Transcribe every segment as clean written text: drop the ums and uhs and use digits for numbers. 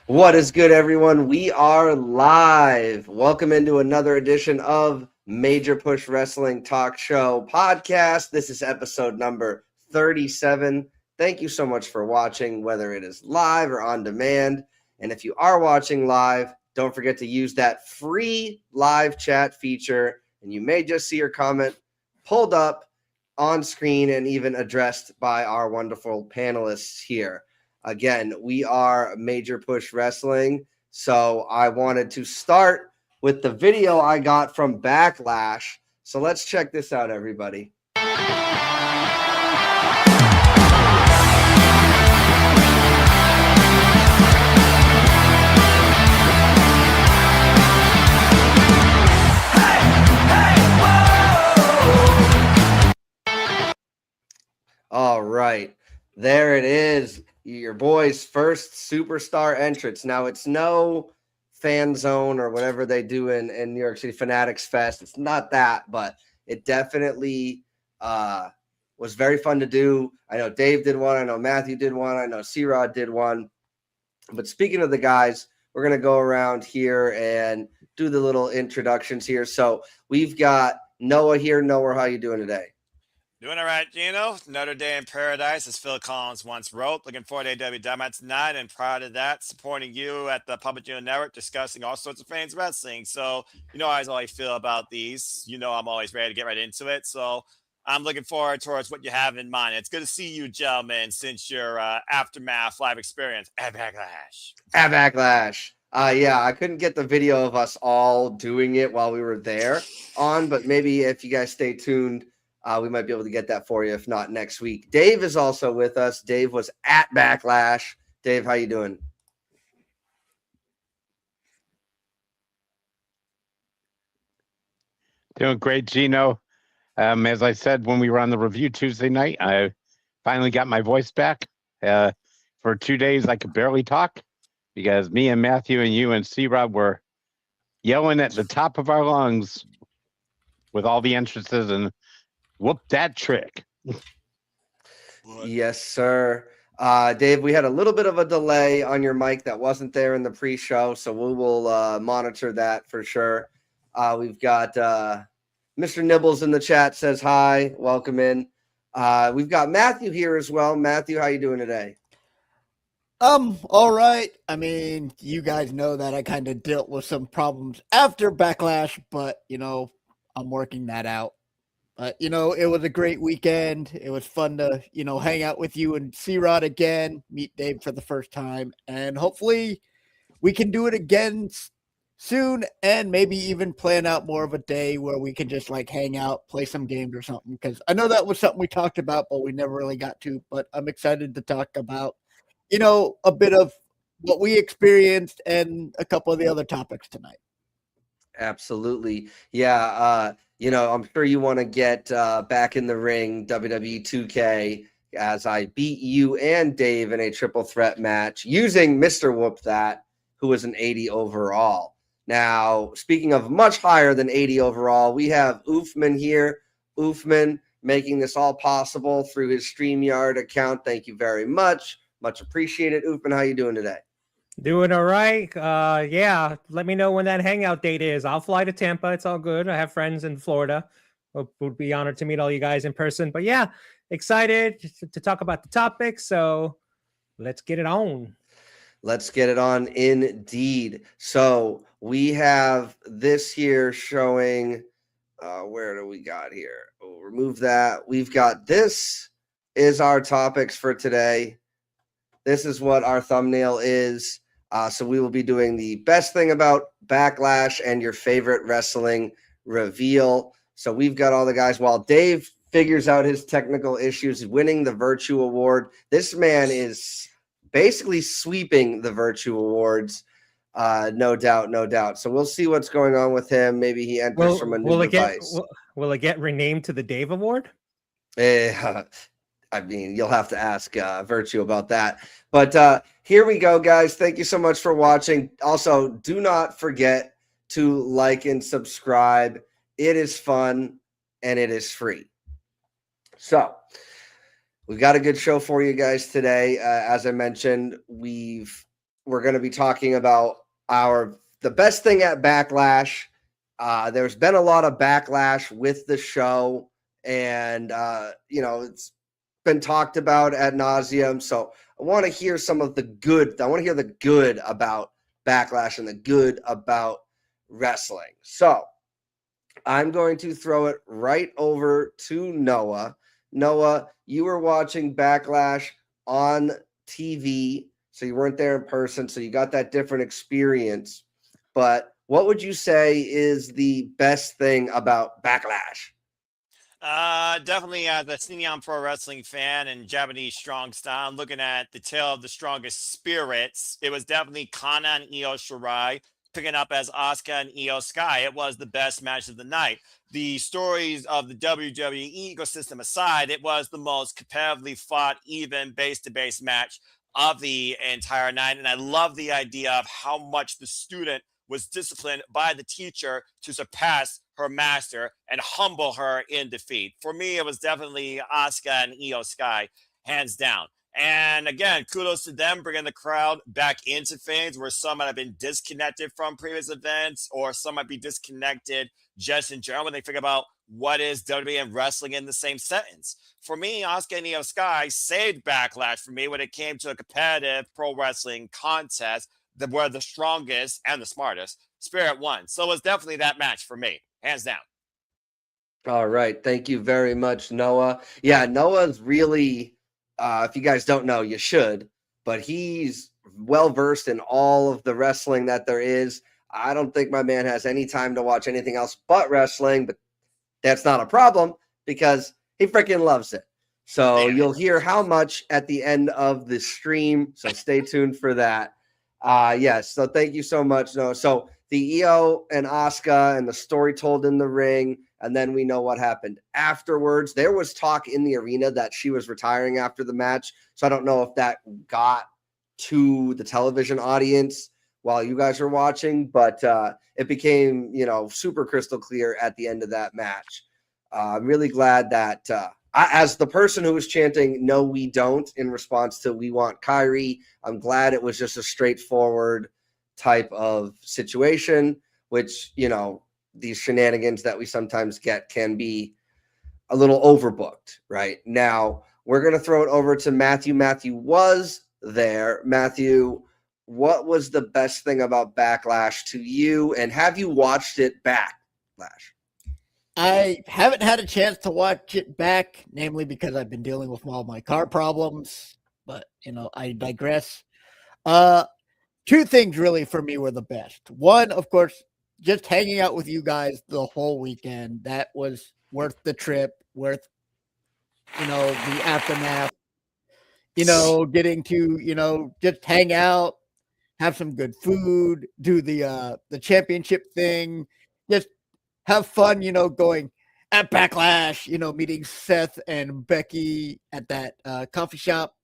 What is good, everyone? We are live. Welcome into another edition of Major Push Wrestling Talk Show Podcast. This is episode number 37. Thank you so much for watching, whether it is live or on demand. And if you are watching live, don't forget to use that free live chat feature. And you may just see your comment pulled up on screen and even addressed by our wonderful panelists here. Again, we are Major Push Wrestling, so I wanted to start with the video I got from Backlash. So let's check this out, everybody. All right, there it is. Your boy's first superstar entrance. Now, it's no fan zone or whatever they do in New York City Fanatics Fest. It's not that, but it definitely was very fun to do. I know Dave did one. I know Matthew did one. I know C-Rod did one. But speaking of the guys, we're going to go around here and do the little introductions here. So we've got Noah here. Noah, how you doing today? Doing all right, Gino. Another day in paradise, as Phil Collins once wrote. Looking forward to AEW Dynamite tonight, and prior to that, supporting you at the Public Gino Network, discussing all sorts of fans wrestling. So, you know how I always feel about these. You know I'm always ready to get right into it. So I'm looking forward towards what you have in mind. It's good to see you, gentlemen, since your Aftermath live experience at Backlash. At Backlash. Yeah, I couldn't get the video of us all doing it while we were there on, but maybe if you guys stay tuned, we might be able to get that for you. If not, next week. Dave is also with us. Dave was at Backlash. Dave, how you doing? Doing great, Gino. As I said when we were on the review Tuesday night, I finally got my voice back. For 2 days, I could barely talk because me and Matthew and you and C-Rob were yelling at the top of our lungs with all the entrances and whoop that trick. Yes, sir. Dave, we had a little bit of a delay on your mic that wasn't there in the pre-show, so we will monitor that for sure. We've got Mr. Nibbles in the chat, says hi. Welcome in. We've got Matthew here as well. Matthew, how you doing today? All right. I mean, you guys know that I kind of dealt with some problems after Backlash, but, I'm working that out. But, it was a great weekend. It was fun to, hang out with you and C-Rod again, meet Dave for the first time, and hopefully we can do it again soon and maybe even plan out more of a day where we can just hang out, play some games or something, because I know that was something we talked about, but we never really got to. But I'm excited to talk about, a bit of what we experienced and a couple of the other topics tonight. Absolutely. Yeah. I'm sure you want to get back in the ring, WWE 2K, as I beat you and Dave in a triple threat match using Mr. Whoop That, who was an 80 overall. Now, speaking of much higher than 80 overall, we have Oofman here. Oofman making this all possible through his StreamYard account. Thank you very much. Much appreciated. Oofman, how you doing today? Doing all right. Yeah, let me know when that hangout date is. I'll fly to Tampa. It's all good. I have friends in Florida. Would be honored to meet all you guys in person. But yeah, excited to talk about the topic. So let's get it on. Let's get it on indeed. So we have this here showing, where do we got here? We'll remove that. We've got this is our topics for today. This is what our thumbnail is. So we will be doing the best thing about Backlash and your favorite wrestling reveal. So we've got all the guys. While Dave figures out his technical issues, winning the Virtue Award, this man is basically sweeping the Virtue Awards. No doubt. So we'll see what's going on with him. Maybe he enters from a new device. Will it get renamed to the Dave Award? I mean, you'll have to ask Virtue about that. But here we go, guys. Thank you so much for watching. Also, do not forget to like and subscribe. It is fun and it is free. So we've got a good show for you guys today. As I mentioned, we've we're going to be talking about the best thing at Backlash. There's been a lot of backlash with the show, and it's been talked about ad nauseum. So I want to hear some of the good. I want to hear the good about Backlash and the good about wrestling. So I'm going to throw it right over to Noah. Noah, you were watching Backlash on TV, so you weren't there in person, so you got that different experience. But what would you say is the best thing about Backlash? Definitely as a Shinyan Pro Wrestling fan and Japanese strong style, looking at the tale of the strongest spirits, it was definitely Kana and Io Shirai picking up as Asuka and Io Sky. It was the best match of the night. The stories of the WWE ecosystem aside, it was the most competitively fought, even base-to-base match of the entire night. And I love the idea of how much the student was disciplined by the teacher to surpass her master and humble her in defeat. For me, it was definitely Asuka and Io Sky, hands down. And again, kudos to them bringing the crowd back into things where some might have been disconnected from previous events, or some might be disconnected just in general when they think about what is WWE and wrestling in the same sentence. For me, Asuka and Io Sky saved Backlash for me when it came to a competitive pro wrestling contest that were the strongest and the smartest. Spirit won. So it was definitely that match for me, hands down. All right. Thank you very much, Noah. Yeah, Noah's really, if you guys don't know, you should, but he's well versed in all of the wrestling that there is. I don't think my man has any time to watch anything else but wrestling, but that's not a problem because he freaking loves it. So you'll hear how much at the end of the stream. So stay tuned for that. Yes. So thank you so much. No. So the Io and Asuka and the story told in the ring, and then we know what happened afterwards. There was talk in the arena that she was retiring after the match. So I don't know if that got to the television audience while you guys were watching, but it became, super crystal clear at the end of that match. I'm really glad that as the person who was chanting, "No, we don't," in response to "We want Kyrie," I'm glad it was just a straightforward type of situation, which, these shenanigans that we sometimes get can be a little overbooked right now. We're going to throw it over to Matthew. Matthew was there. Matthew, what was the best thing about Backlash to you? And have you watched it Backlash? I haven't had a chance to watch it back, namely because I've been dealing with all my car problems, but I digress. Two things really for me were the best. One, of course, just hanging out with you guys the whole weekend. That was worth the trip, worth the aftermath, getting to just hang out, have some good food, do the championship thing, just have fun, going at Backlash, meeting Seth and Becky at that coffee shop.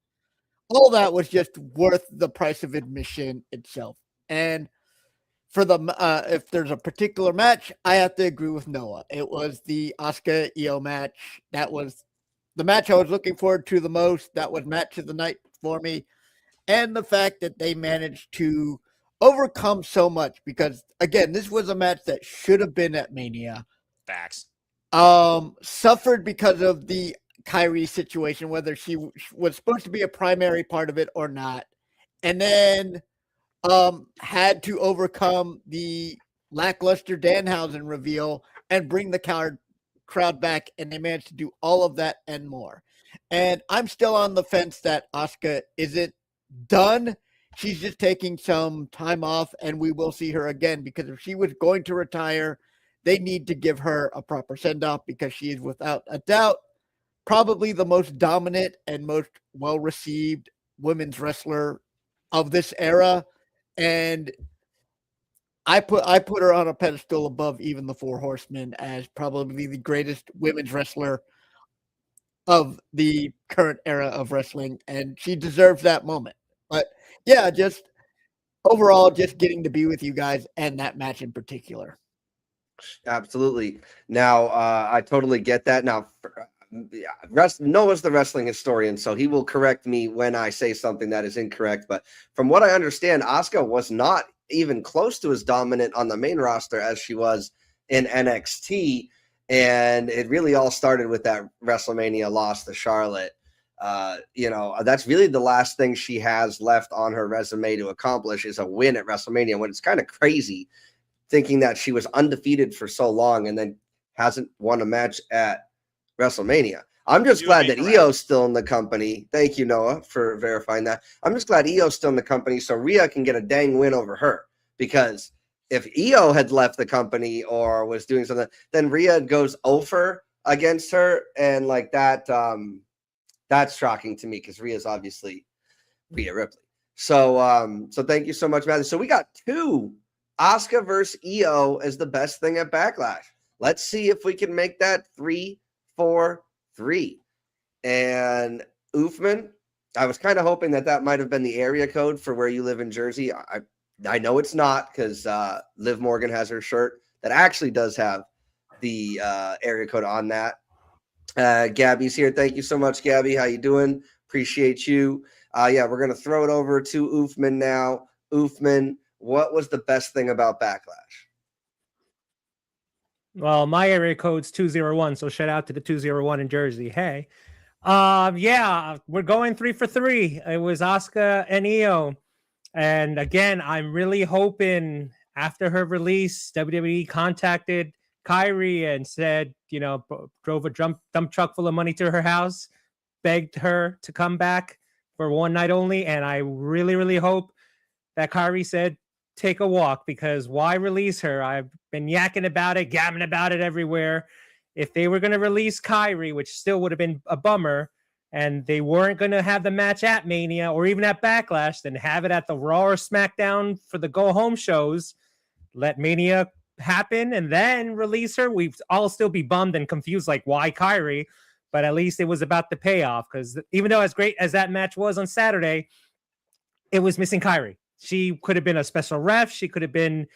All that was just worth the price of admission itself. And for the if there's a particular match, I have to agree with Noah. It was the Asuka Io match. That was the match I was looking forward to the most. That was match of the night for me. And the fact that they managed to overcome so much, because again, this was a match that should have been at Mania. Facts. Suffered because of the Kyrie situation, whether she was supposed to be a primary part of it or not, and then had to overcome the lackluster Danhausen reveal and bring the crowd back, and they managed to do all of that and more. And I'm still on the fence that Asuka isn't done. She's just taking some time off, and we will see her again, because if she was going to retire, they need to give her a proper send-off, because she is without a doubt probably the most dominant and most well-received women's wrestler of this era. And I put her on a pedestal above even the Four Horsemen as probably the greatest women's wrestler of the current era of wrestling, and she deserves that moment. But yeah, just overall, just getting to be with you guys and that match in particular. Absolutely. Now, I totally get that. Now, Noah's the wrestling historian, so he will correct me when I say something that is incorrect. But from what I understand, Asuka was not even close to as dominant on the main roster as she was in NXT. And it really all started with that WrestleMania loss to Charlotte. That's really the last thing she has left on her resume to accomplish is a win at WrestleMania, when it's kind of crazy thinking that she was undefeated for so long and then hasn't won a match at WrestleMania. I'm just glad that Io's still in the company. Thank you, Noah, for verifying that. I'm just glad Io's still in the company so Rhea can get a dang win over her, because if Io had left the company or was doing something, then Rhea goes over against her, and like that, that's shocking to me because Rhea's obviously Rhea Ripley. So thank you so much, Matthew. So we got 2 Asuka versus Io as the best thing at Backlash. Let's see if we can make that 3-4-3. And Uthman, I was kind of hoping that might have been the area code for where you live in Jersey. I know it's not, because Liv Morgan has her shirt that actually does have the area code on that. Gabby's here. Thank you so much, Gabby. How you doing? Appreciate you. We're going to throw it over to Uthman now. Uthman, what was the best thing about Backlash? Well, my area code's 201, so shout out to the 201 in Jersey. Hey. We're going 3 for 3. It was Asuka and Io. And again, I'm really hoping after her release, WWE contacted Kyrie and said, drove a dump truck full of money to her house, begged her to come back for one night only. And I really, really hope that Kyrie said, take a walk, because why release her? I've been yakking about it, gabbing about it everywhere. If they were going to release Kyrie, which still would have been a bummer, and they weren't going to have the match at Mania or even at Backlash, then have it at the Raw or SmackDown for the go-home shows. Let Mania happen and then release her. We'd all still be bummed and confused, like, why Kyrie? But at least it was about the payoff, because even though as great as that match was on Saturday, it was missing Kyrie. She could have been a special ref. She could have been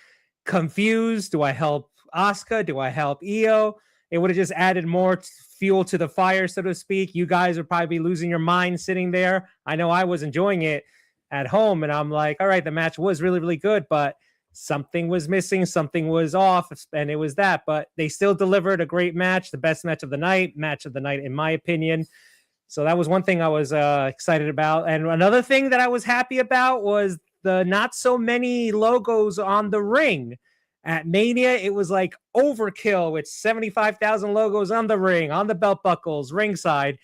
confused. Do I help Asuka? Do I help Io? It would have just added more fuel to the fire, so to speak. You guys would probably be losing your mind sitting there. I know I was enjoying it at home, and I'm like, all right, the match was really, really good, but something was missing, something was off, and it was that. But they still delivered a great match, the best match of the night in my opinion. So that was one thing I was excited about. And another thing that I was happy about was the not so many logos on the ring. At Mania, it was like overkill with 75,000 logos on the ring, on the belt buckles, ringside.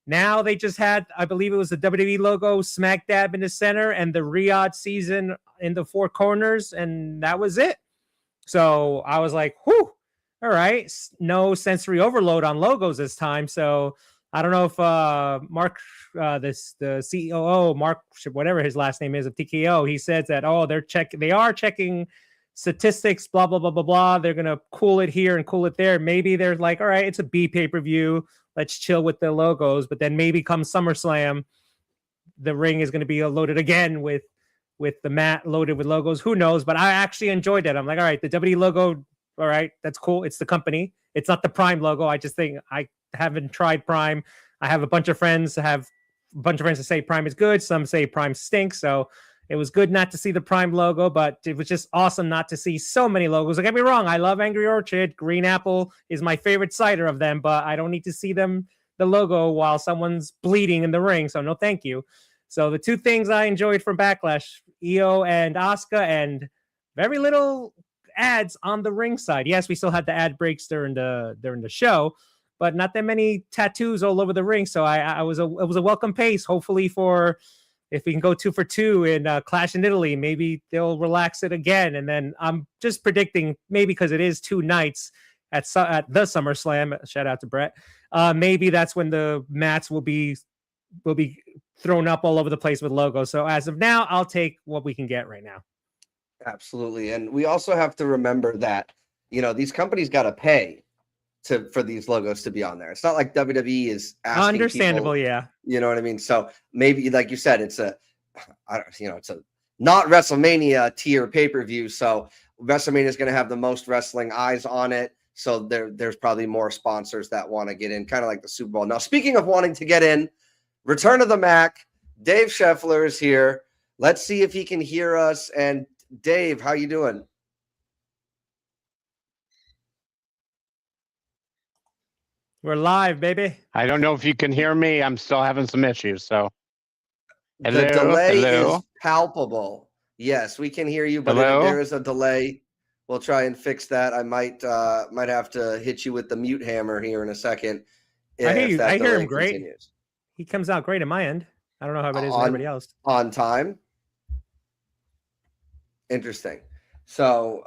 Now they just had, I believe it was the WWE logo smack dab in the center and the Riyadh season in the 4 corners, and that was it. So I was like, whew, all right. No sensory overload on logos this time. So I don't know if Mark, the COO, Mark, whatever his last name is of TKO, he says that, they are checking statistics, blah, blah, blah, blah, blah. They're going to cool it here and cool it there. Maybe they're like, all right, it's a B pay-per-view. Let's chill with the logos. But then maybe come SummerSlam, the ring is going to be loaded again with the mat loaded with logos. Who knows? But I actually enjoyed that. I'm like, all right, the WWE logo, all right, that's cool. It's the company. It's not the Prime logo. I just think I haven't tried Prime. I have a bunch of friends that say Prime is good. Some say Prime stinks. So it was good not to see the Prime logo, but it was just awesome not to see so many logos. Don't get me wrong. I love Angry Orchard. Green Apple is my favorite cider of them, but I don't need to see the logo while someone's bleeding in the ring. So no, thank you. So the 2 things I enjoyed from Backlash, Io and Asuka, and very little ads on the ring side. Yes, we still had the ad breaks during the show, but not that many tattoos all over the ring. So it was a welcome pace. Hopefully if we can go 2 for 2 in Clash in Italy, maybe they'll relax it again. And then I'm just predicting, maybe because it is 2 nights at the SummerSlam, shout out to Brett, maybe that's when the mats will be thrown up all over the place with logos. So as of now, I'll take what we can get right now. Absolutely. And we also have to remember that, these companies got to pay for these logos to be on there. It's not like WWE is asking understandable people, yeah. You know what I mean? So maybe, like you said, it's a not WrestleMania tier pay-per-view. So WrestleMania is going to have the most wrestling eyes on it. So there's probably more sponsors that want to get in, kind of like the Super Bowl. Now, speaking of wanting to get in, Return of the Mac, Dave Scheffler is here. Let's see if he can hear us. And Dave, how you doing? We're live, baby. I don't know if you can hear me. I'm still having some issues. So The delay hello? is palpable. Yes, we can hear you, but Hello? there is a delay. We'll try and fix that. I might have to hit you with the mute hammer here in a second. I hear if you. that I hear delay him great. continues. He comes out great at my end. I don't know how it is with everybody else. On time. Interesting. So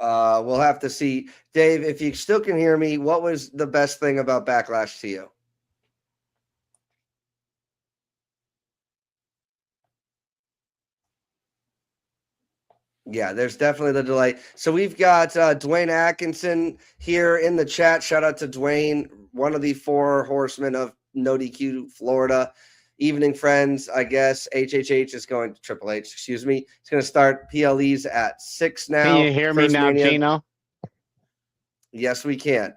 we'll have to see. Dave, if you still can hear me, what was the best thing about Backlash to you? Yeah, there's definitely the delay. So we've got Dwayne Atkinson here in the chat. Shout out to Dwayne, one of the 4 horsemen of No DQ Florida. Evening, friends. I guess HHH is going to Triple H. Excuse me. It's going to start PLEs at 6 now. Can you hear me now, Mania. Gino? Yes, we can.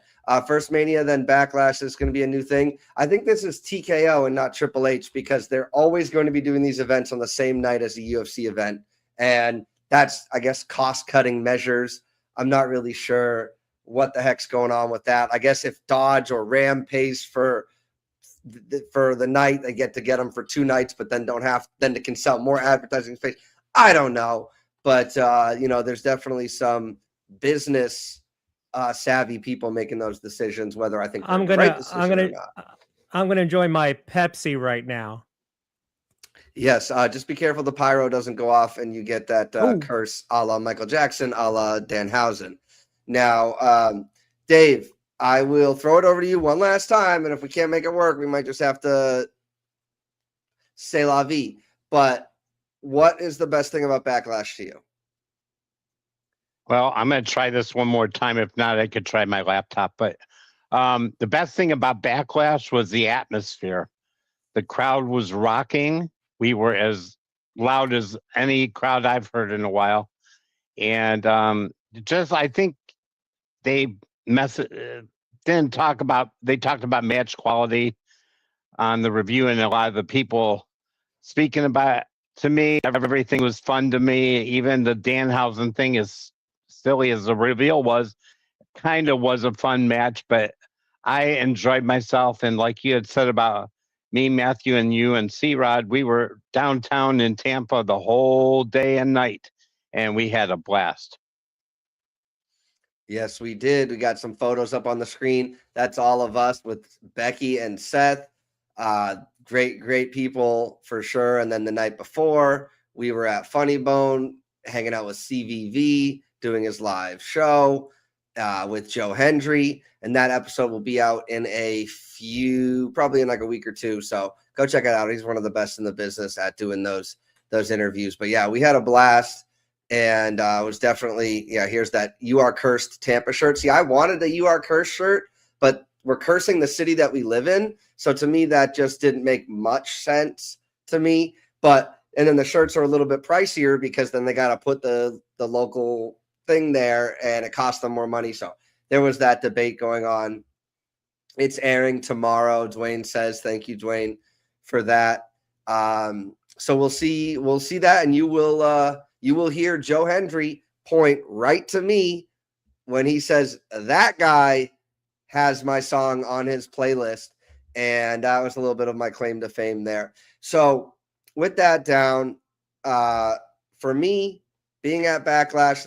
First Mania, then Backlash is going to be a new thing. I think this is TKO and not Triple H because they're always going to be doing these events on the same night as a UFC event. And that's, I guess, cost-cutting measures. I'm not really sure what the heck's going on with that. I guess if Dodge or Ram pays for the night, they get them for 2 nights, but then they can sell more advertising space. I don't know, but there's definitely some business savvy people making those decisions. Whether I think I'm gonna enjoy my Pepsi right now. Yes, just be careful the pyro doesn't go off and you get that curse a la Michael Jackson, a la Danhausen. Now, Dave, I will throw it over to you one last time, and if we can't make it work, we might just have to say la vie. But what is the best thing about Backlash to you? Well, I'm going to try this one more time. If not, I could try my laptop. But the best thing about Backlash was the atmosphere. The crowd was rocking. We were as loud as any crowd I've heard in a while. And I think they talked about match quality on the review, and a lot of the people speaking about it. To me, everything was fun to me. Even the Danhausen thing, as silly as the reveal was, kind of was a fun match, but I enjoyed myself. And like you had said about me, Matthew, and you and C-Rod, we were downtown in Tampa the whole day and night, and we had a blast. Yes, we did. We got some photos up on the screen. That's all of us with Becky and Seth. Great people for sure. And then the night before, we were at Funny Bone, hanging out with CVV, doing his live show with Joe Hendry. And that episode will be out in probably in like a week or 2. So go check it out. He's one of the best in the business at doing those interviews. But yeah, we had a blast. And it was definitely, here's that You Are Cursed Tampa shirt. See, I wanted a You Are Cursed shirt, but we're cursing the city that we live in. So to me, that just didn't make much sense to me. And then the shirts are a little bit pricier because then they got to put the local thing there and it costs them more money. So there was that debate going on. It's airing tomorrow. Dwayne says, thank you, Dwayne, for that. So we'll see that. And you will hear Joe Hendry point right to me when he says that guy has my song on his playlist. And that was a little bit of my claim to fame there. So with that down, for me being at Backlash,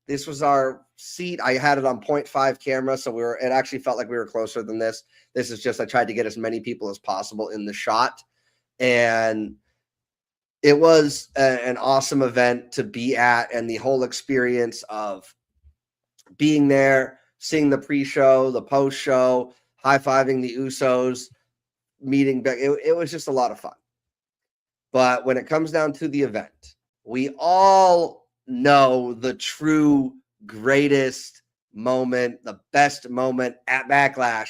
this was our seat. I had it on 0.5 camera. So it actually felt like we were closer than this. This is just, I tried to get as many people as possible in the shot. And it was an awesome event to be at, and the whole experience of being there, seeing the pre-show, the post-show, high-fiving the Usos, meeting back. It was just a lot of fun. But when it comes down to the event, we all know the true greatest moment, the best moment at Backlash,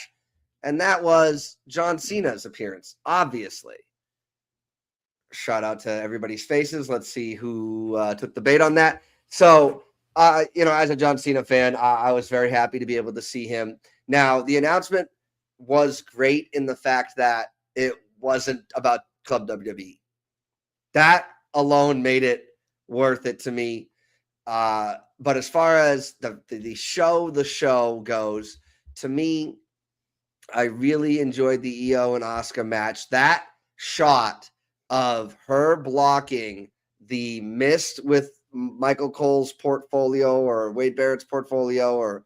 and that was John Cena's appearance, obviously. Shout out to everybody's faces. Let's see who took the bait on that. So as a John Cena fan, I was very happy to be able to see him. Now, the announcement was great in the fact that it wasn't about Club WWE. That alone made it worth it to me. But as far as the show goes, to me, I really enjoyed the Io and Asuka match. That shot of her blocking the mist with Michael Cole's portfolio or Wade Barrett's portfolio, or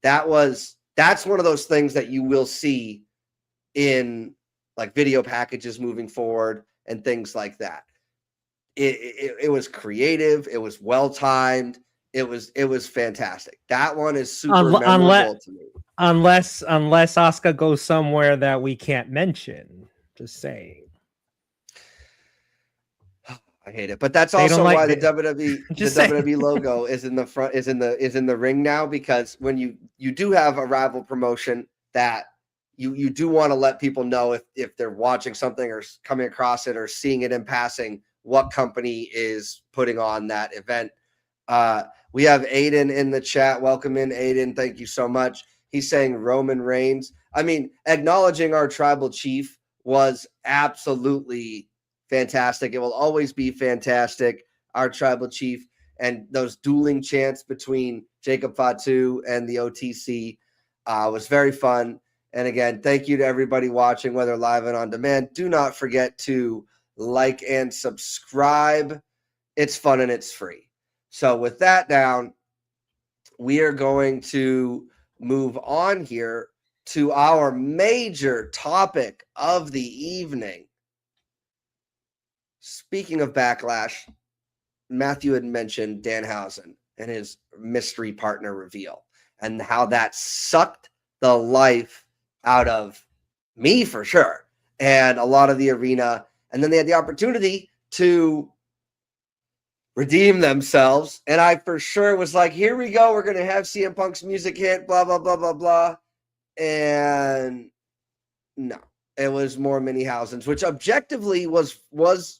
that's one of those things that you will see in like video packages moving forward and things like that. It was creative. It was well timed. It was fantastic. That one is super memorable to me. Unless Asuka goes somewhere that we can't mention. Just saying. I hate it, but that's also why the WWE logo is in the front, is in the ring now, because when you do have a rival promotion that you do want to let people know if they're watching something or coming across it or seeing it in passing, what company is putting on that event. We have Aiden in the chat. Welcome in, Aiden. Thank you so much. He's saying Roman Reigns. I mean, acknowledging our tribal chief was absolutely fantastic. It will always be fantastic. Our tribal chief and those dueling chants between Jacob Fatu and the OTC was very fun. And again, thank you to everybody watching, whether live and on demand. Do not forget to like and subscribe. It's fun and it's free. So with that down, we are going to move on here to our major topic of the evening. Speaking of Backlash, Matthew had mentioned Danhausen and his mystery partner reveal and how that sucked the life out of me for sure and a lot of the arena. And then they had the opportunity to redeem themselves. And I for sure was like, here we go. We're going to have CM Punk's music hit, blah, blah, blah, blah, blah. And no, it was more Minniehausens, which objectively was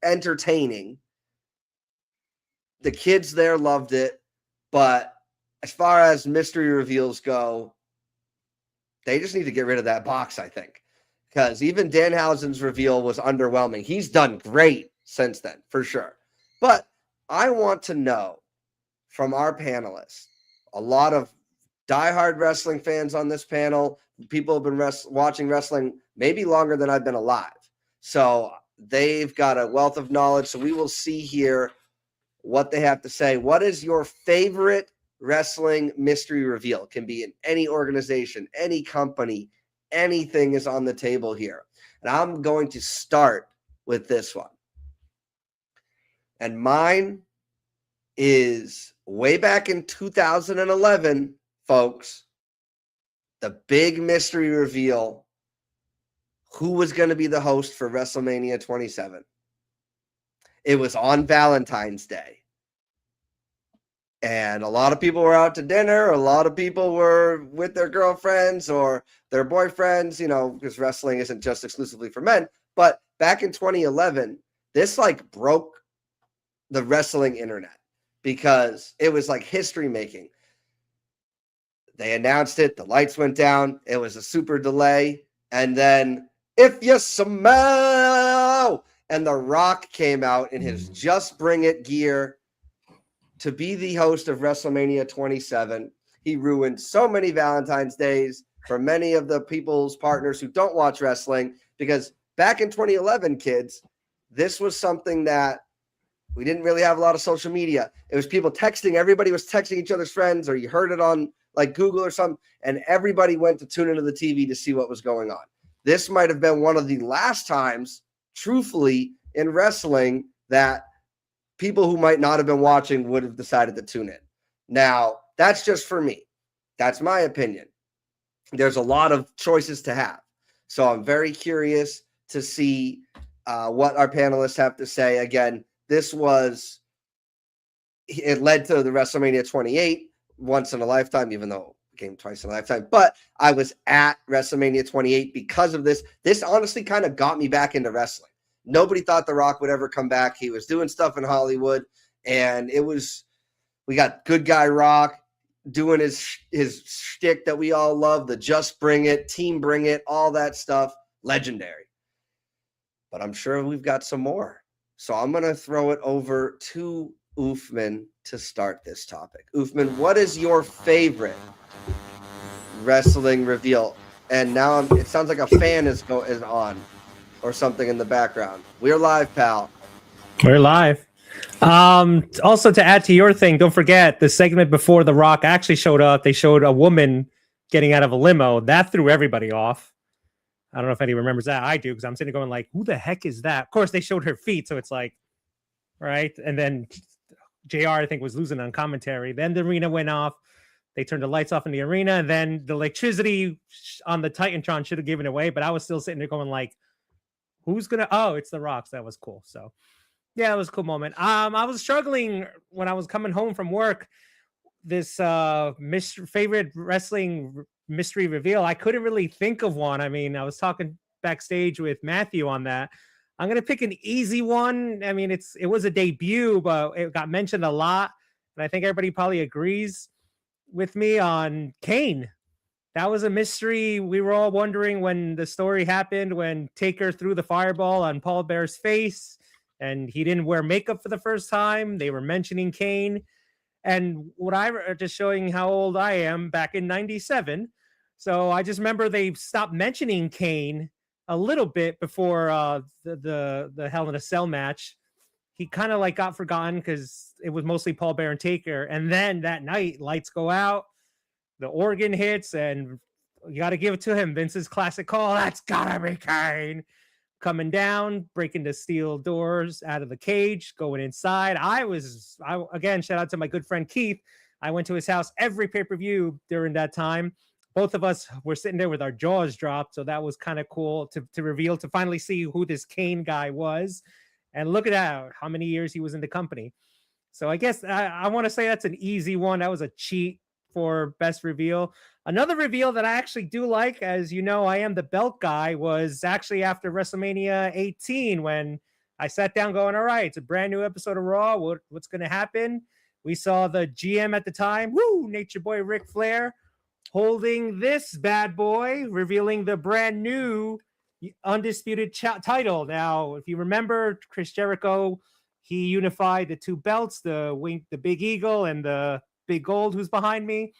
entertaining. The kids there loved it. But as far as mystery reveals go, they just need to get rid of that box, I think. Because even Danhausen's reveal was underwhelming. He's done great since then, for sure. But I want to know from our panelists, a lot of diehard wrestling fans on this panel, people have been watching wrestling maybe longer than I've been alive. So they've got a wealth of knowledge. So we will see here what they have to say. What is your favorite wrestling mystery reveal? It can be in any organization, any company, anything is on the table here. And I'm going to start with this one. And mine is way back in 2011, folks, the big mystery reveal, who was going to be the host for WrestleMania 27. It was on Valentine's Day. And a lot of people were out to dinner. A lot of people were with their girlfriends or their boyfriends, because wrestling isn't just exclusively for men. But back in 2011, this broke the wrestling internet because it was like history making. They announced it. The lights went down. It was a super delay. And then, if you smell, and The Rock came out in his Just Bring It gear to be the host of WrestleMania 27. He ruined so many Valentine's Days for many of the people's partners who don't watch wrestling, because back in 2011, kids, this was something that we didn't really have a lot of social media. It was people texting. Everybody was texting each other's friends, or you heard it on Google or something, and everybody went to tune into the TV to see what was going on. This might have been one of the last times, truthfully, in wrestling that people who might not have been watching would have decided to tune in. Now, that's just for me. That's my opinion. There's a lot of choices to have. So I'm very curious to see what our panelists have to say. Again, it led to the WrestleMania 28 once in a lifetime, even though it came twice in a lifetime. But I was at WrestleMania 28 because of this. This honestly kind of got me back into wrestling. Nobody thought The Rock would ever come back. He was doing stuff in Hollywood, and it was We got Good Guy Rock doing his shtick that we all love, the Just Bring It, Team Bring It, all that stuff. Legendary. But I'm sure we've got some more. So I'm going to throw it over to Oofman to start this topic. Oofman, what is your favorite wrestling reveal? And now it sounds like a fan is on or something in the background. We're live, pal. We're live. Also, to add to your thing, don't forget the segment before The Rock actually showed up. They showed a woman getting out of a limo. That threw everybody off. I don't know if anyone remembers that. I do, because I'm sitting there going like, who the heck is that? Of course, they showed her feet, so it's like, right? And then JR, I think, was losing on commentary. Then the arena went off. They turned the lights off in the arena, and then the electricity on the Titantron should have given away, but I was still sitting there going like, who's gonna? Oh, it's The Rock. So that was cool. So yeah, it was a cool moment. I was struggling when I was coming home from work. This favorite wrestling mystery reveal. I couldn't really think of one. I mean, I was talking backstage with Matthew on that. I'm gonna pick an easy one. I mean, it was a debut, but it got mentioned a lot, and I think everybody probably agrees with me on Kane. That was a mystery. We were all wondering when the story happened, when Taker threw the fireball on Paul Bear's face and he didn't wear makeup for the first time. They were mentioning Kane. And just showing how old I am, back in 97. So I just remember they stopped mentioning Kane a little bit before the Hell in a Cell match. He kind of like got forgotten because it was mostly Paul Bear and Taker. And then that night, lights go out, the organ hits, and you got to give it to him. Vince's classic call, that's gotta be Kane. Coming down, breaking the steel doors out of the cage, going inside. Again, shout out to my good friend Keith. I went to his house every pay-per-view during that time. Both of us were sitting there with our jaws dropped. So that was kind of cool to reveal, to finally see who this Kane guy was. And look at that, how many years he was in the company. So I guess I want to say that's an easy one. That was a cheat for best reveal. Another reveal that I actually do like, as you know, I am the belt guy, was actually after WrestleMania 18 when I sat down going, all right, it's a brand new episode of Raw. What's going to happen? We saw the GM at the time, Nature Boy Ric Flair, holding this bad boy, revealing the brand new undisputed title. Now, if you remember, Chris Jericho, he unified the two belts, the Big Eagle and the Big Gold, who's behind me.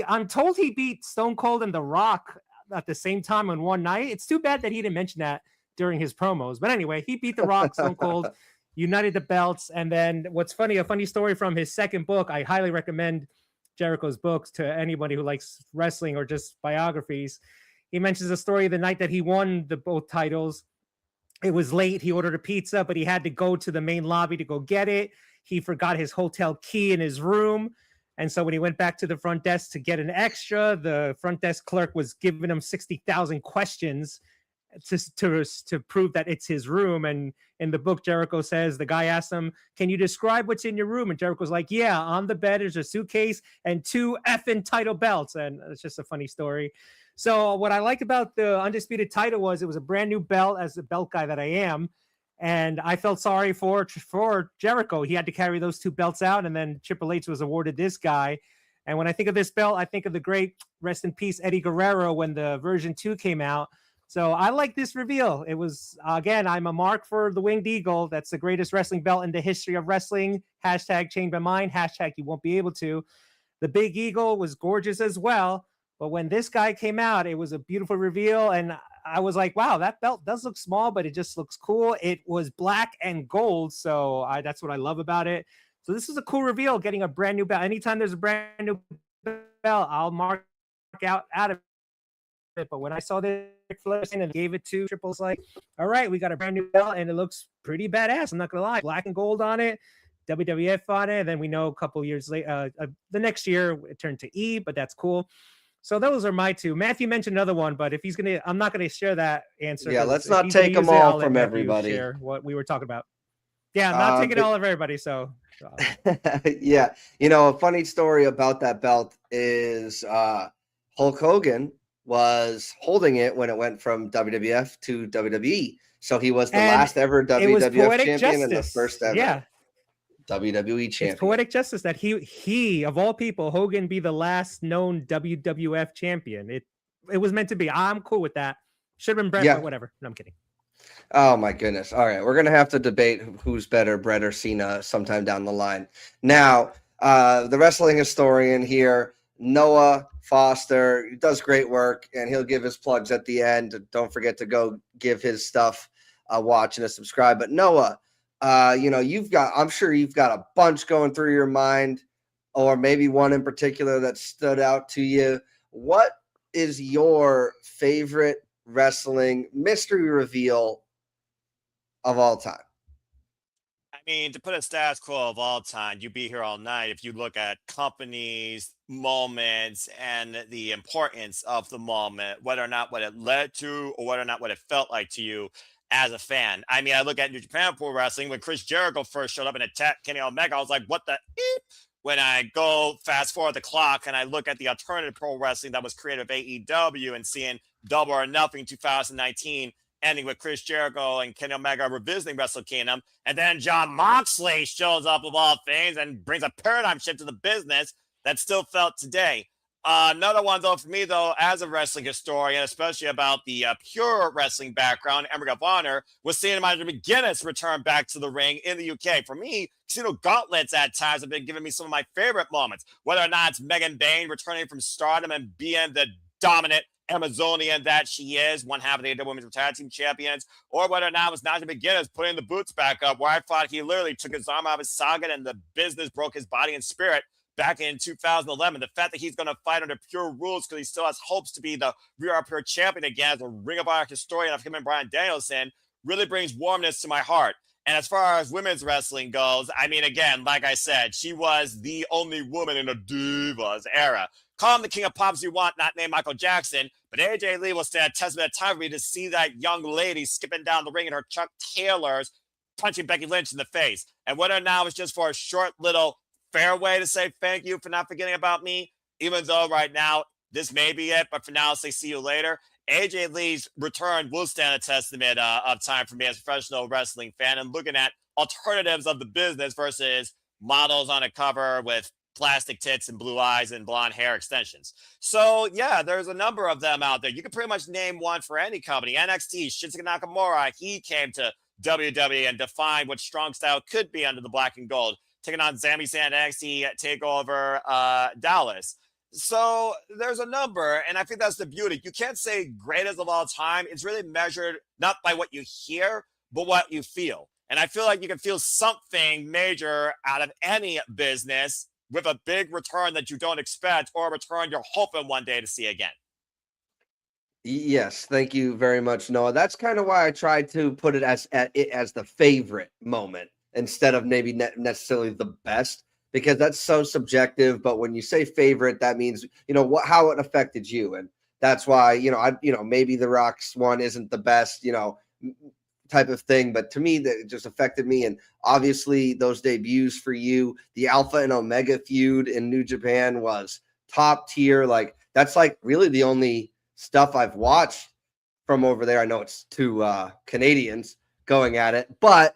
I'm told he beat Stone Cold and The Rock at the same time on one night. It's too bad that he didn't mention that during his promos. But anyway, he beat The Rock, Stone Cold, united the belts. And then what's funny, a funny story from his second book. I highly recommend Jericho's books to anybody who likes wrestling or just biographies. He mentions a story the night that he won both titles. It was late. He ordered a pizza, but he had to go to the main lobby to go get it. He forgot his hotel key in his room. And so when he went back to the front desk to get an extra, the front desk clerk was giving him 60,000 questions to prove that it's his room. And in the book, Jericho says, the guy asked him, can you describe what's in your room? And Jericho's like, yeah, on the bed there's a suitcase and 2 effing title belts. And it's just a funny story. So what I liked about the undisputed title was it was a brand new belt, as the belt guy that I am. And I felt sorry for Jericho. He had to carry those 2 belts out, and then Triple H was awarded this guy. And when I think of this belt, I think of the great, rest in peace, Eddie Guerrero when the version 2 came out. So I like this reveal. It was, again, I'm a mark for the Winged Eagle. That's the greatest wrestling belt in the history of wrestling. Hashtag change my mind. Hashtag you won't be able to. The Big Eagle was gorgeous as well. But when this guy came out, it was a beautiful reveal. And I was like, wow, that belt does look small, but it just looks cool. It was black and gold. So that's what I love about it. So this is a cool reveal, getting a brand new belt. Anytime there's a brand new belt, I'll mark out of it. But when I saw this and gave it to Triple's, like, all right, we got a brand new belt and it looks pretty badass. I'm not going to lie. Black and gold on it. WWF on it. And then we know a couple years later, the next year it turned to E, but that's cool. So those are my 2. Matthew mentioned another one, but if he's going to, I'm not going to share that answer. Yeah, let's not take them all from everybody. Share what we were talking about. Yeah, I'm not taking all of everybody. So yeah, a funny story about that belt is Hulk Hogan was holding it when it went from WWF to WWE. So he was the last ever WWF champion and the first ever. Yeah. WWE champion. It's poetic justice that he of all people, Hogan, be the last known WWF champion. It was meant to be. I'm cool with that. Should have been Brett, Yeah. but whatever. No, I'm kidding. Oh my goodness. All right. We're going to have to debate who's better, Brett or Cena, sometime down the line. Now, the wrestling historian here, Noah Foster, does great work, and he'll give his plugs at the end. Don't forget to go give his stuff a watch and a subscribe. But Noah, I'm sure you've got a bunch going through your mind, or maybe one in particular that stood out to you. What is your favorite wrestling mystery reveal of all time? I mean, to put a status quo of all time, you'd be here all night if you look at companies, moments, and the importance of the moment, whether or not what it led to or whether or not what it felt like to you as a fan. I mean, I look at New Japan Pro Wrestling when Chris Jericho first showed up and attacked Kenny Omega. I was like, what the eep? When I go fast forward the clock and I look at the alternative pro wrestling that was created with AEW and seeing Double or Nothing 2019 ending with Chris Jericho and Kenny Omega revisiting Wrestle Kingdom. And then John Moxley shows up of all things and brings a paradigm shift to the business that still felt today. Another one, though, for me, though, as a wrestling historian, especially about the pure wrestling background, Emmerich of Honor, was seeing Michael McGuinness return back to the ring in the UK. For me, Casino Gauntlets at times have been giving me some of my favorite moments, whether or not it's Megan Bayne returning from stardom and being the dominant Amazonian that she is, one half of the AEW Women's Tag Team Champions, or whether or not it was Nigel McGuinness putting the boots back up, where I thought he literally took his arm out of his socket and the business broke his body and spirit back in 2011. The fact that he's going to fight under pure rules because he still has hopes to be the Real Pure champion again as a Ring of Honor historian of him and Bryan Danielson really brings warmness to my heart. And as far as women's wrestling goes, I mean, again, like I said, she was the only woman in the Divas era. Call him the king of pop if you want, not named Michael Jackson, but AJ Lee will stand a testament of time for me to see that young lady skipping down the ring in her Chuck Taylors, punching Becky Lynch in the face. And whether or not it's just for a short little fair way to say thank you for not forgetting about me, even though right now this may be it, but for now I'll say see you later. AJ Lee's return will stand a testament of time for me as a professional wrestling fan and looking at alternatives of the business versus models on a cover with plastic tits and blue eyes and blonde hair extensions. So yeah, there's a number of them out there. You can pretty much name one for any company. NXT, Shinsuke Nakamura, he came to WWE and defined what strong style could be under the black and gold, taking on Sami Zayn NXT TakeOver Dallas. So there's a number, and I think that's the beauty. You can't say greatest of all time. It's really measured not by what you hear, but what you feel. And I feel like you can feel something major out of any business with a big return that you don't expect or a return you're hoping one day to see again. Yes, thank you very much, Noah. That's kind of why I tried to put it as the favorite moment instead of maybe necessarily the best, because that's so subjective. But when you say favorite, that means how it affected you, and that's why maybe the Rock's one isn't the best type of thing, but to me that just affected me. And obviously those debuts for you, the Alpha and Omega feud in New Japan was top tier. Like that's like really the only stuff I've watched from over there. I know it's two Canadians going at it, but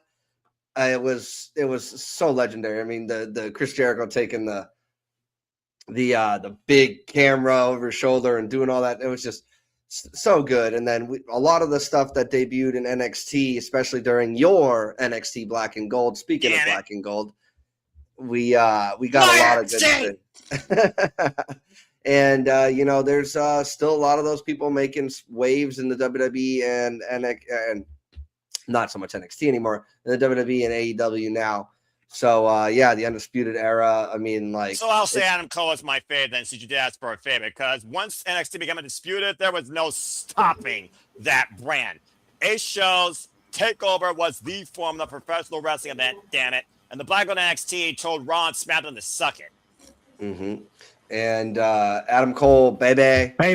it was so legendary. I mean, the Chris Jericho taking the big camera over his shoulder and doing all that, it was just so good. And then a lot of the stuff that debuted in NXT, especially during your NXT Black and Gold. Speaking of Black and Gold, we got a lot of good shit. And there's still a lot of those people making waves in the WWE and not so much NXT anymore, in the WWE and AEW now. So the Undisputed Era. I mean, like. So I'll say Adam Cole is my favorite then, since you did ask for a favorite, because once NXT became Undisputed, there was no stopping that brand. 8 shows, TakeOver was the form of professional wrestling event, damn it. And the Black Gold NXT told Raw and SmackDown to suck it. Mm-hmm. And Adam Cole, baby. He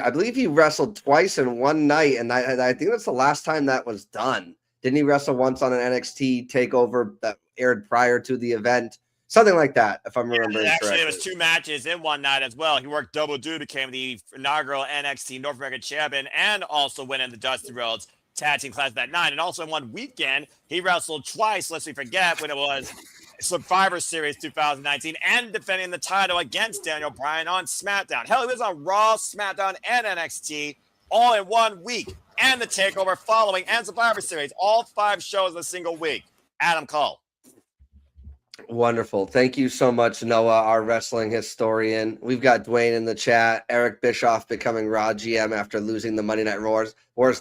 I believe he wrestled twice in one night, and I think that's the last time that was done. Didn't he wrestle once on an NXT takeover that aired prior to the event? Something like that, if I'm remembering correctly. Actually, it was 2 matches in one night as well. He worked double duty, became the inaugural NXT North American champion, and also winning the Dusty Rhodes tag team class that night. And also in one weekend, he wrestled twice, lest we forget, when it was Survivor Series 2019 and defending the title against Daniel Bryan on SmackDown. Hell, he was on Raw, SmackDown, and NXT all in 1 week. And the TakeOver following and Survivor Series. All 5 shows in a single week. Adam Cole. Wonderful. Thank you so much, Noah, our wrestling historian. We've got Dwayne in the chat. Eric Bischoff becoming Raw GM after losing the Monday Night Wars.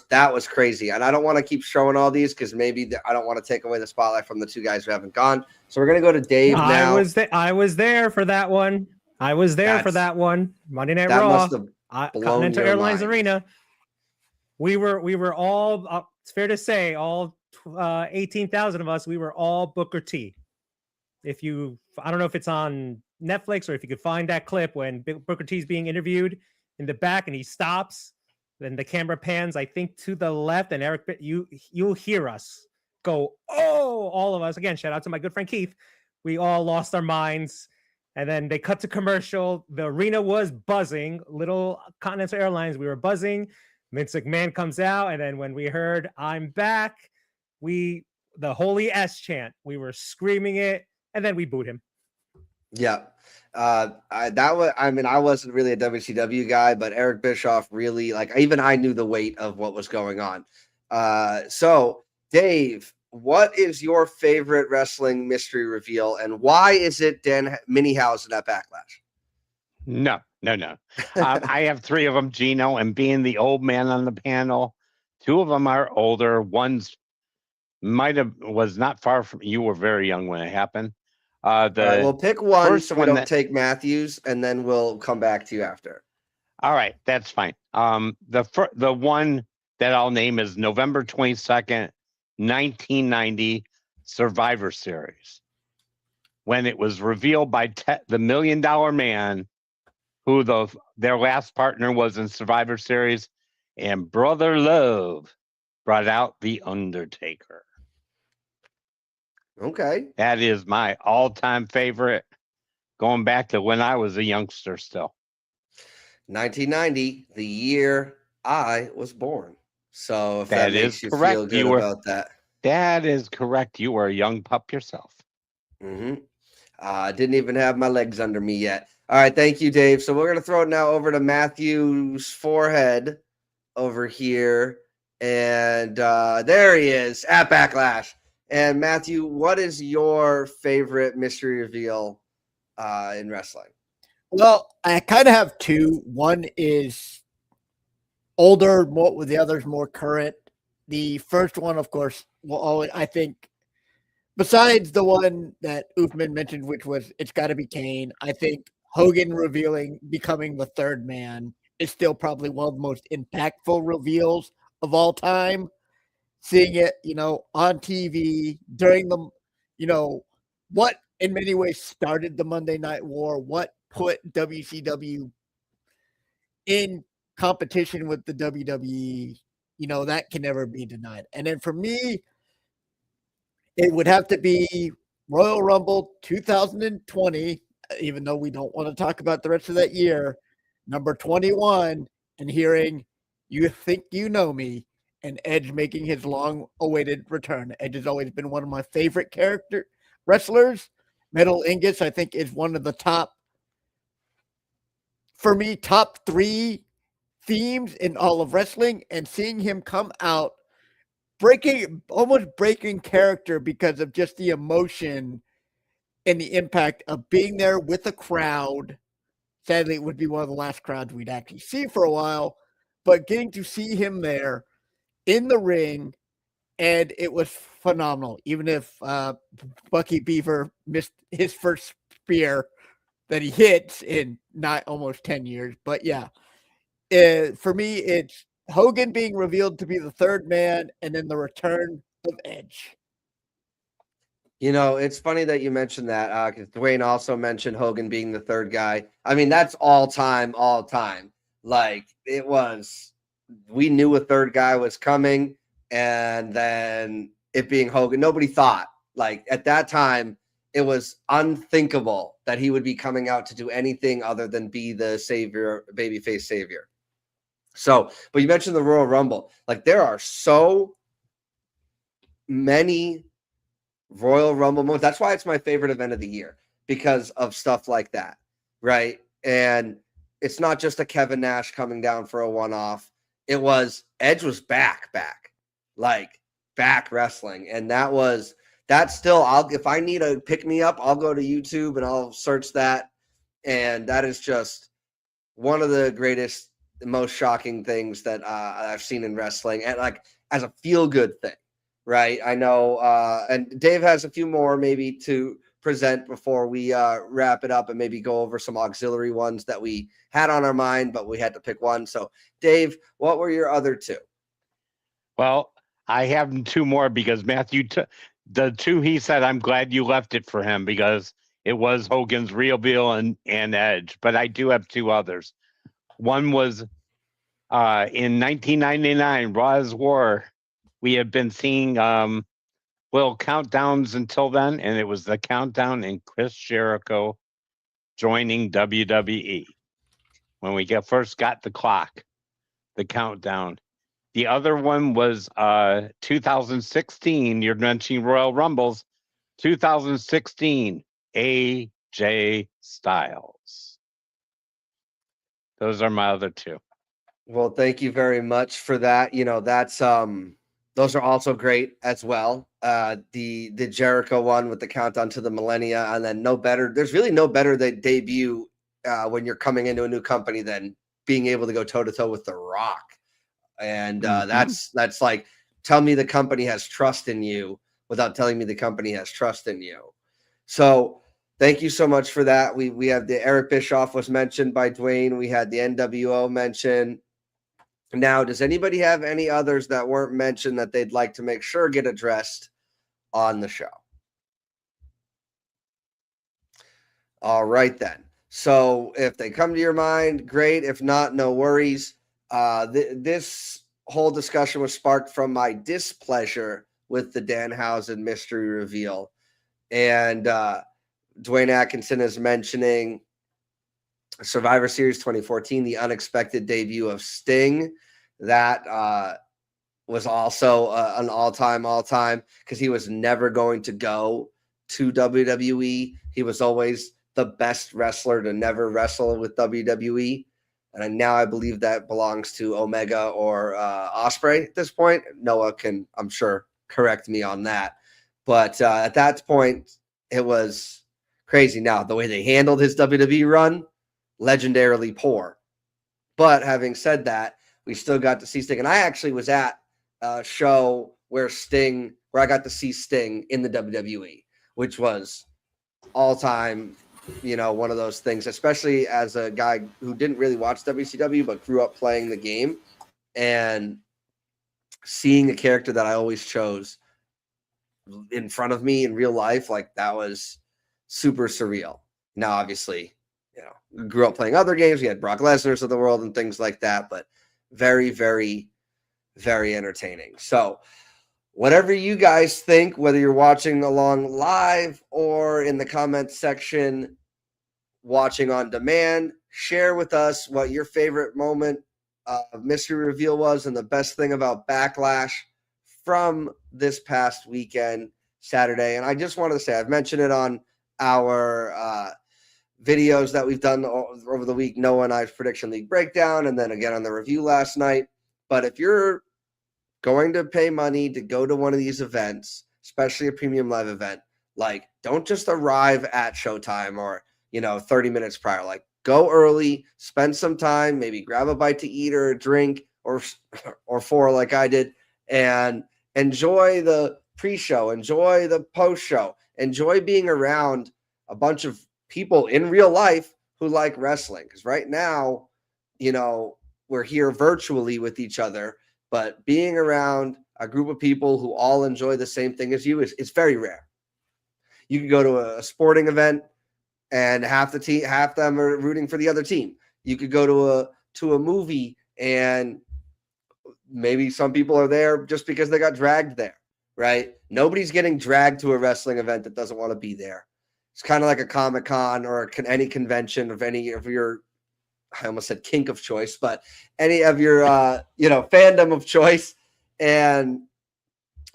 That was crazy. And I don't want to keep showing all these because maybe I don't want to take away the spotlight from the 2 guys who haven't gone. So we're going to go to Dave now. I was there for that one. Monday Night that Raw. Must have blown Continental your Airlines mind. Arena. We were all, it's fair to say, all 18,000 of us, we were all Booker T. I don't know if it's on Netflix or if you could find that clip when Booker T's being interviewed in the back and he stops, then the camera pans, I think, to the left, and Eric, you'll hear us go, oh, all of us. Again, shout out to my good friend Keith. We all lost our minds. And then they cut to commercial. The arena was buzzing. Little Continental Airlines, we were buzzing. Vince McMahon comes out, and then when we heard "I'm back," the holy S chant, we were screaming it. And then we booed him. Yeah. I wasn't really a WCW guy, but Eric Bischoff really, even I knew the weight of what was going on. So Dave, what is your favorite wrestling mystery reveal and why is it Dan Minihausen at Backlash? No. I have 3 of them, Gino, and being the old man on the panel, 2 of them are older. One's was not far from, you were very young when it happened. All right, we'll pick one so we don't take Matthews, and then we'll come back to you after. All right, that's fine. The one that I'll name is November 22nd, 1990, Survivor Series, when it was revealed by the $1 Million Man, who their last partner was in Survivor Series, and Brother Love brought out The Undertaker. Okay. That is my all-time favorite, going back to when I was a youngster still. 1990, the year I was born. So if that makes you feel good about that. That is correct. You were a young pup yourself. Mm-hmm. I didn't even have my legs under me yet. All right, thank you, Dave. So we're going to throw it now over to Matthew's forehead over here. And there he is at Backlash. And Matthew, what is your favorite mystery reveal in wrestling? Well, I kind of have 2. One is older, with the others more current. The first one, of course, will always, I think, besides the one that Uthman mentioned, which was it's got to be Kane, I think Hogan becoming the 3rd man is still probably one of the most impactful reveals of all time. Seeing it, on TV during the, what in many ways started the Monday Night War, what put WCW in competition with the WWE, that can never be denied. And then for me, it would have to be Royal Rumble 2020, even though we don't want to talk about the rest of that year, number 21, and hearing "You Think You Know Me," and Edge making his long-awaited return. Edge has always been one of my favorite wrestlers. Metal Ingus, I think, is one of the top 3 themes in all of wrestling. And seeing him come out, almost breaking character because of just the emotion and the impact of being there with a crowd. Sadly, it would be one of the last crowds we'd actually see for a while. But getting to see him there, in the ring, and it was phenomenal. Even if Bucky Beaver missed his first spear that he hits in not almost 10 years. But yeah, for me, it's Hogan being revealed to be the 3rd man, and then the return of Edge. It's funny that you mentioned that because Dwayne also mentioned Hogan being the 3rd guy. I mean, that's all time. We knew a 3rd guy was coming, and then it being Hogan, nobody thought, at that time, it was unthinkable that he would be coming out to do anything other than be the savior, babyface savior. So, but you mentioned the Royal Rumble. Like, there are so many Royal Rumble moments. That's why it's my favorite event of the year, because of stuff like that, right? And it's not just a Kevin Nash coming down for a one-off. It was Edge was back, like back wrestling, and that's still. If I need a pick me up, I'll go to YouTube and I'll search that, and that is just one of the greatest, most shocking things that I've seen in wrestling, and like as a feel-good thing, right? I know, and Dave has a few more maybe to present before we wrap it up and maybe go over some auxiliary ones that we had on our mind, but we had to pick one. So, Dave, what were your other two? Well, I have two more because Matthew, the two he said, I'm glad you left it for him because it was Hogan's Real Deal and Edge. But I do have two others. One was in 1999, Raw's War. We had been seeing little countdowns until then, and it was the countdown in Chris Jericho joining WWE. When we first got the clock, the countdown. The other one was 2016. You're mentioning Royal Rumbles. 2016, AJ Styles. Those are my other two. Well, thank you very much for that. You know, that's those are also great as well. The Jericho one with the countdown to the millennia, and then there's really no better than debut when you're coming into a new company than being able to go toe to toe with The Rock. And that's like, tell me the company has trust in you without telling me the company has trust in you. So thank you so much for that. We have the Eric Bischoff was mentioned by Dwayne. We had the NWO mentioned. Now, does anybody have any others that weren't mentioned that they'd like to make sure get addressed on the show? All right, then. So if they come to your mind, great. If not, no worries. This whole discussion was sparked from my displeasure with the Danhausen mystery reveal. And Dwayne Atkinson is mentioning Survivor Series 2014, the unexpected debut of Sting. That was also an all-time because he was never going to go to WWE. He was always the best wrestler to never wrestle with WWE. And now I believe that belongs to Omega or Ospreay at this point. Noah can, I'm sure, correct me on that. But at that point, it was crazy. Now, the way they handled his WWE run, legendarily poor. But having said that, we still got to see Sting. And I actually was at a show where I got to see Sting in the WWE, which was all-time, one of those things, especially as a guy who didn't really watch WCW but grew up playing the game and seeing a character that I always chose in front of me in real life. Like, that was super surreal. Now, obviously, grew up playing other games. We had Brock Lesnar's of the world and things like that, but very, very, very entertaining. So whatever you guys think, whether you're watching along live or in the comments section, watching on demand, share with us what your favorite moment of mystery reveal was and the best thing about Backlash from this past weekend, Saturday. And I just wanted to say, I've mentioned it on our videos that we've done over the week, Noah and I's Prediction League breakdown, and then again on the review last night. But if you're going to pay money to go to one of these events, especially a premium live event, like, don't just arrive at showtime or 30 minutes prior. Like, go early, spend some time, maybe grab a bite to eat or a drink or four like I did, and enjoy the pre-show, enjoy the post-show, enjoy being around a bunch of people in real life who like wrestling. Because right now, we're here virtually with each other, but being around a group of people who all enjoy the same thing as you is very rare. You can go to a sporting event and half them are rooting for the other team. You could go to a movie and maybe some people are there just because they got dragged there, right? Nobody's getting dragged to a wrestling event that doesn't want to be there. It's kind of like a Comic-Con or any convention of any of your I almost said kink of choice, but any of your, fandom of choice, and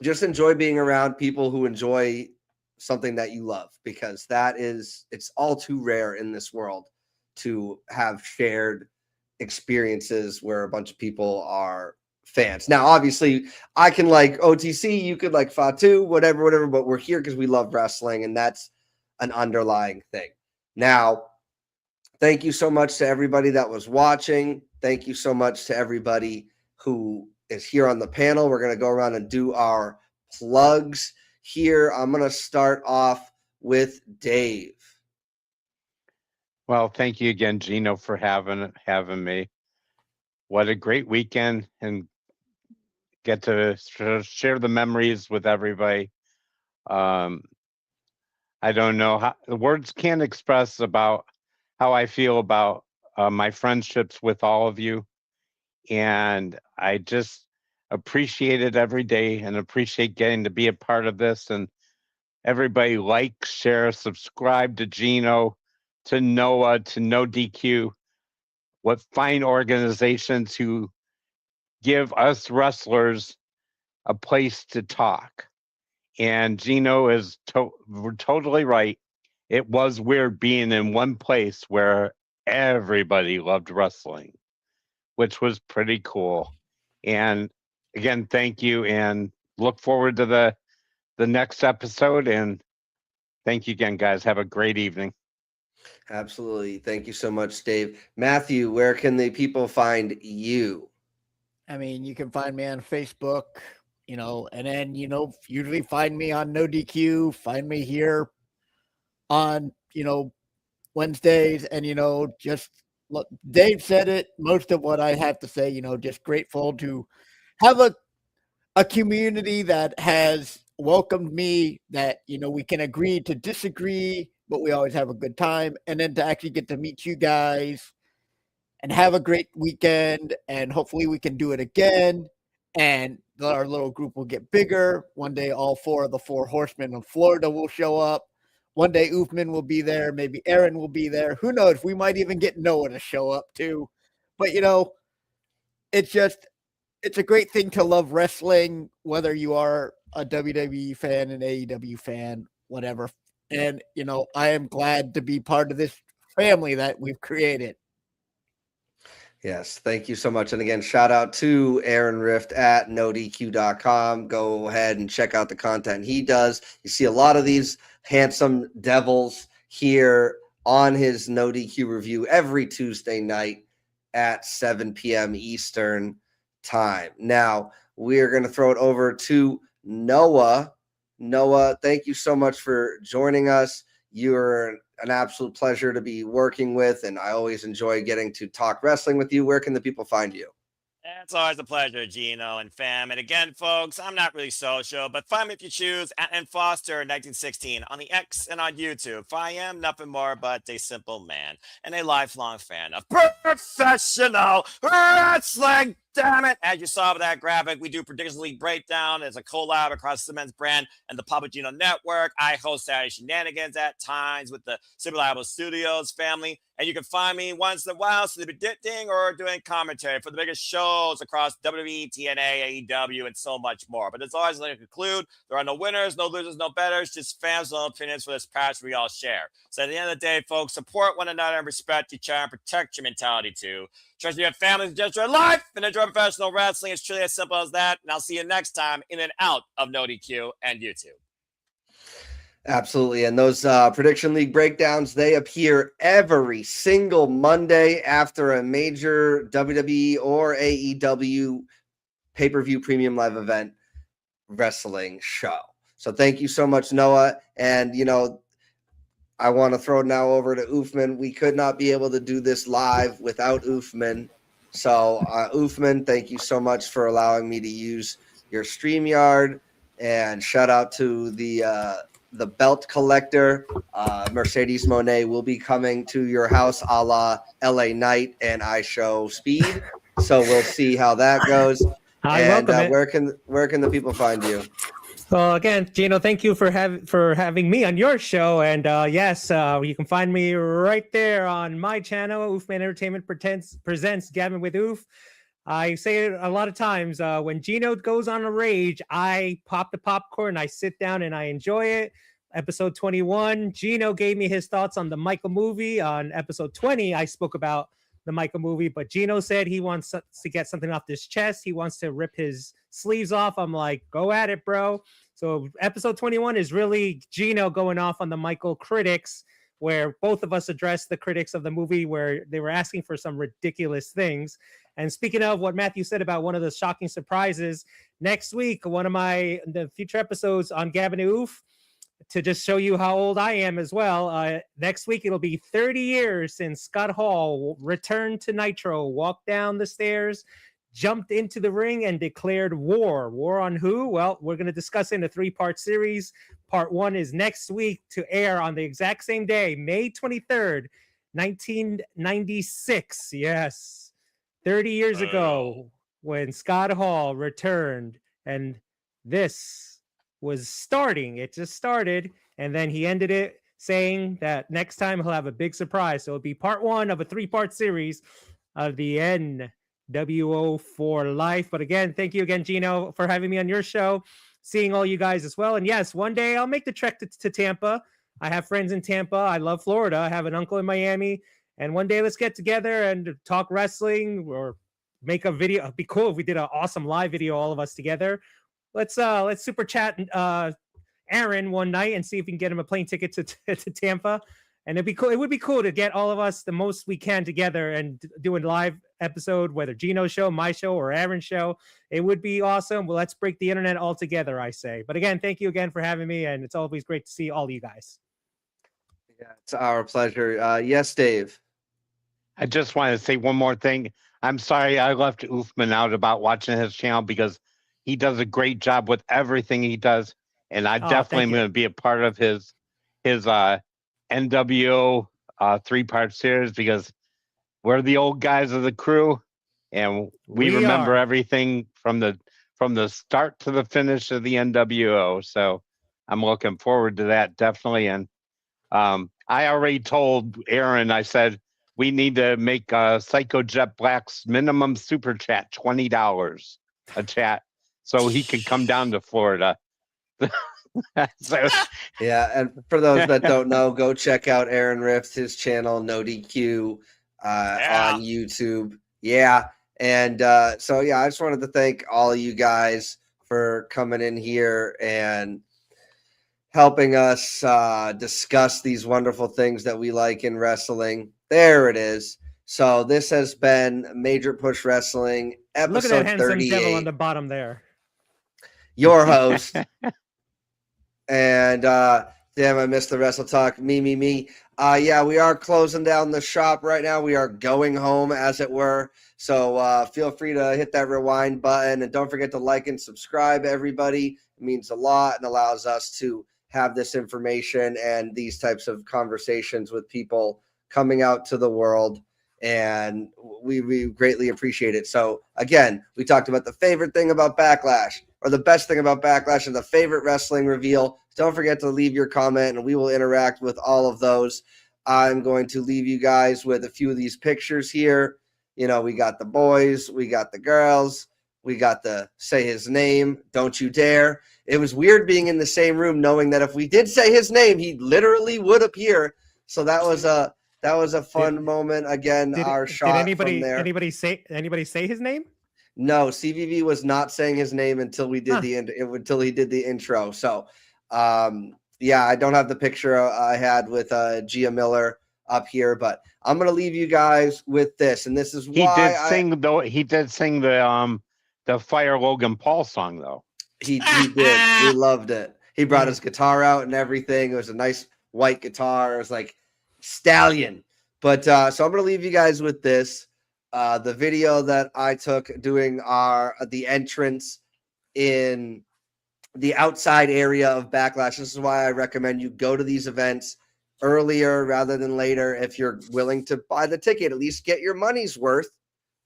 just enjoy being around people who enjoy something that you love, because it's all too rare in this world to have shared experiences where a bunch of people are fans. Now, obviously, I can like OTC, you could like Fatu, whatever, but we're here because we love wrestling, and that's an underlying thing. Now, thank you so much to everybody that was watching. Thank you so much to everybody who is here on the panel. We're going to go around and do our plugs here. I'm going to start off with Dave. Well, thank you again, Gino, for having me. What a great weekend, and get to share the memories with everybody. I don't know how the words can't express about how I feel about my friendships with all of you. And I just appreciate it every day, and appreciate getting to be a part of this. And everybody like, share, subscribe to Gino, to Noah, to No DQ. What fine organizations who give us wrestlers a place to talk. And Gino is totally right. It was weird being in one place where everybody loved wrestling, which was pretty cool. And again, thank you, and look forward to the next episode. And thank you again, guys. Have a great evening. Absolutely. Thank you so much, Dave. Matthew, where can the people find you? I mean, you can find me on Facebook, and then, usually find me on No DQ, find me here on, Wednesdays. And, just look, Dave said it, most of what I have to say, just grateful to have a community that has welcomed me, that, we can agree to disagree, but we always have a good time. And then to actually get to meet you guys and have a great weekend, and hopefully we can do it again, and our little group will get bigger. One day all 4 of the 4 horsemen of Florida will show up. One day Uthman will be there, maybe Aaron will be there. Who knows? We might even get Noah to show up too. But it's a great thing to love wrestling, whether you are a WWE fan, an AEW fan, whatever. And I am glad to be part of this family that we've created. Yes, thank you so much. And again, shout out to Aaron Rift at nodq.com. Go ahead and check out the content he does. You see a lot of these handsome devils here on his No DQ review every Tuesday night at 7 p.m. Eastern time. Now, we're going to throw it over to Noah. Noah, thank you so much for joining us. You're an absolute pleasure to be working with, and I always enjoy getting to talk wrestling with you. Where can the people find you? It's always a pleasure, Gino and fam. And again, folks, I'm not really social, but find me if you choose at Foster1916 on the X and on YouTube. For I am nothing more but a simple man and a lifelong fan of professional wrestling. Damn it. As you saw with that graphic, we do Predictions League Breakdown as a collab across the men's brand and the Papa Gino Network. I host Saturday Shenanigans at times with the Super Liable Studios family. And you can find me once in a while predicting or doing commentary for the biggest shows across WWE, TNA, AEW, and so much more. But as always, let me conclude, there are no winners, no losers, no betters, just fans with opinions for this passion we all share. So at the end of the day, folks, support one another and respect each other and protect your mentality too. Trust you have families, just your life, and enjoy professional wrestling. It's truly as simple as that. And I'll see you next time in and out of No DQ and YouTube. Absolutely. And those Prediction League breakdowns, they appear every single Monday after a major WWE or AEW pay-per-view premium live event wrestling show. So thank you so much, Noah. And, I want to throw now over to Uthman. We could not be able to do this live without Uthman. So, Uthman, thank you so much for allowing me to use your StreamYard. And shout out to the belt collector. Mercedes Monet will be coming to your house a la LA Knight and I Show Speed. So we'll see how that goes. I and welcome it. where can the people find you? Well, again, Gino, thank you for having me on your show. And yes, you can find me right there on my channel, Oofman Entertainment presents Gavin with Oof. I say it a lot of times. When Gino goes on a rage, I pop the popcorn, I sit down, and I enjoy it. Episode 21, Gino gave me his thoughts on the Michael movie. On episode 20, I spoke about the Michael movie, but Gino said he wants to get something off his chest. He wants to rip his sleeves off. I'm like, go at it, bro. So episode 21 is really Gino going off on the Michael critics, where both of us addressed the critics of the movie, where they were asking for some ridiculous things. And speaking of what Matthew said about one of the shocking surprises, next week, one of the future episodes on Gavin and Oof, to just show you how old I am as well. Next week, it'll be 30 years since Scott Hall returned to Nitro, walked down the stairs, jumped into the ring, and declared war. War on who? Well, we're going to discuss it in a 3-part series. Part 1 is next week to air on the exact same day, May 23rd, 1996. Yes, 30 years ago when Scott Hall returned, and this was starting. It just started, and then he ended it saying that next time he'll have a big surprise. So it'll be part 1 of a 3-part series of the NWO for life. But again, thank you again, Gino, for having me on your show, seeing all you guys as well. And yes, one day I'll make the trek to Tampa. I have friends in Tampa. I love Florida. I have an uncle in Miami. And one day let's get together and talk wrestling or make a video. It'd be cool if we did an awesome live video, all of us together. Let's super chat Aaron one night and see if we can get him a plane ticket to Tampa. And it'd be cool. It would be cool to get all of us the most we can together and do a live episode, whether Gino's show, my show, or Aaron's show. It would be awesome. Well, let's break the internet all together, I say. But again, thank you again for having me, and it's always great to see all you guys. Yeah, it's our pleasure. Yes, Dave. I just want to say one more thing. I'm sorry I left Oofman out about watching his channel because he does a great job with everything he does, and I definitely am going to be a part of his NWO 3-part series because we're the old guys of the crew, and we remember everything from the start to the finish of the NWO. So I'm looking forward to that definitely. And I already told Aaron, I said we need to make Psycho Jet Black's minimum super chat $20 a chat, so he could come down to Florida. So, yeah, and for those that don't know, go check out Aaron Rift, his channel, No DQ, on YouTube. Yeah, and so yeah, I just wanted to thank all of you guys for coming in here and helping us discuss these wonderful things that we like in wrestling. There it is. So this has been Major Push Wrestling, episode 38. Look at that handsome devil on the bottom there. Your host. And damn, I missed the Wrestle Talk. Me. Yeah, we are closing down the shop right now. We are going home, as it were. So feel free to hit that rewind button. And don't forget to like and subscribe, everybody. It means a lot and allows us to have this information and these types of conversations with people coming out to the world. And we greatly appreciate it. So again, we talked about the favorite thing about Backlash, or the best thing about Backlash, and the favorite wrestling reveal. Don't forget to leave your comment, and we will interact with all of those. I'm going to leave you guys with a few of these pictures here. You know, we got the boys, we got the girls, we got the say his name, don't you dare. It was weird being in the same room, knowing that if we did say his name, he literally would appear. So that was a fun moment. Again, our shot from there. Anybody say his name? No, CVV was not saying his name until we did until he did the intro. So, yeah, I don't have the picture I had with Gia Miller up here, but I'm gonna leave you guys with this, and this is why he did sing the Fire Logan Paul song though. He did. We loved it. He brought his guitar out and everything. It was a nice white guitar. It was like stallion. But so I'm gonna leave you guys with this. The video that I took doing the entrance in the outside area of Backlash. This is why I recommend you go to these events earlier rather than later. If you're willing to buy the ticket, at least get your money's worth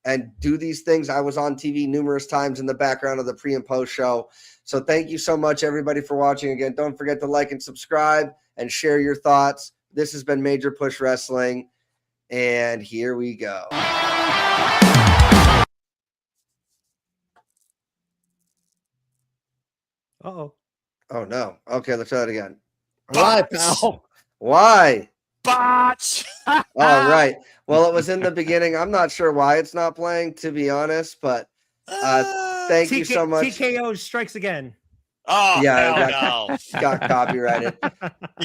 and do these things. I was on TV numerous times in the background of the pre and post show. So thank you so much, everybody, for watching. Again, don't forget to like and subscribe and share your thoughts. This has been Major Push Wrestling, and here we go. Uh-oh. Oh, no. Okay, let's try that again. Why, pal? Why? Botch. All right. Well, it was in the beginning. I'm not sure why it's not playing, to be honest, but thank you so much. TKO strikes again. Oh, Yeah, hell no. Got copyrighted. You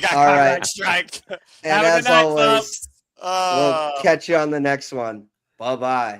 got All copyright right. strike. And Have a as good night, always, folks. we'll catch you on the next one. Bye-bye.